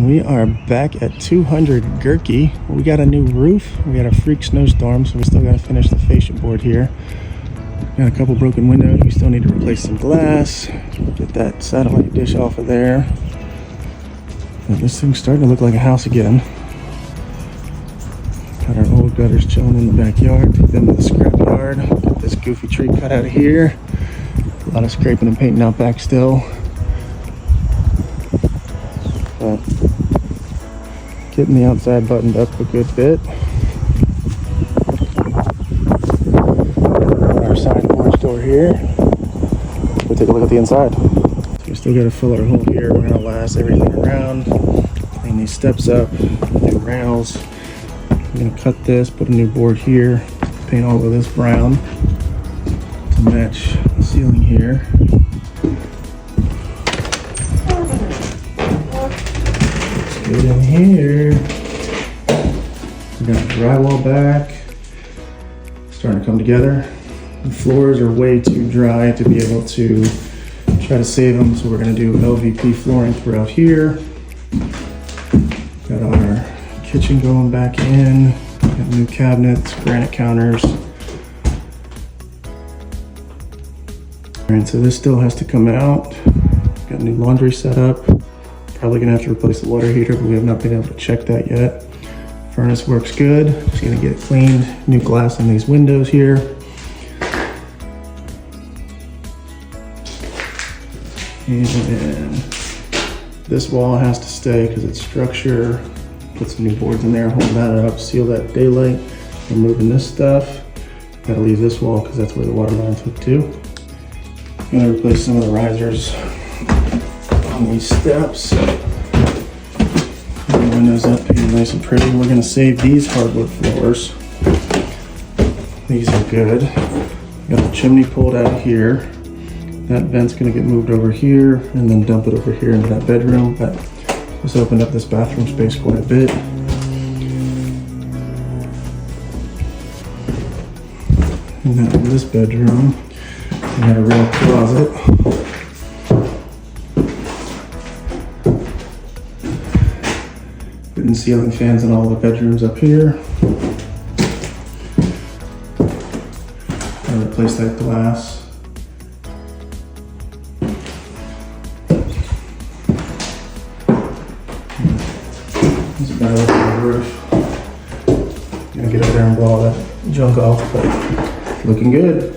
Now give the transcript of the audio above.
We are back at 200 Gurkey. We got a new roof. We got a freak snowstorm, so we still got to finish the fascia board here. Got a couple broken windows. We still need to replace some glass. Get that satellite dish off of there. But this thing's starting to look like a house again. Got our old gutters chilling in the backyard. Take them to the scrap yard. Get this goofy tree cut out of here. A lot of scraping and painting out back still. But getting the outside buttoned up a good bit. Our side porch door here. We'll take a look at the inside. So we still got to fill our hole here. We're gonna last everything around. Clean these steps up. New rails. I'm gonna cut this. Put a new board here. Paint all of this brown to match the ceiling here. Get in here. We got the drywall back. Starting to come together. The floors are way too dry to be able to try to save them, so we're going to do LVP flooring throughout here. Got our kitchen going back in. Got new cabinets, granite counters. Alright, so this still has to come out. Got new laundry set up. Probably gonna have to replace the water heater, but we have not been able to check that yet. Furnace works good. Just gonna get it cleaned. New glass on these windows here. And this wall has to stay because it's structure. Put some new boards in there, hold that up, seal that daylight. Removing this stuff. Gotta leave this wall because that's where the water lines hook to. Gonna replace some of the risers on these steps. Put the windows up here nice and pretty. We're gonna save these hardwood floors. These are good. Got the chimney pulled out here. That vent's gonna get moved over here and then dump it over here into that bedroom. But this opened up this bathroom space quite a bit. And then in this bedroom, we got a real closet. Putting ceiling fans in all the bedrooms up here. I'll replace that glass. This is better look on the roof. Gonna get up there and blow all that junk off, but looking good.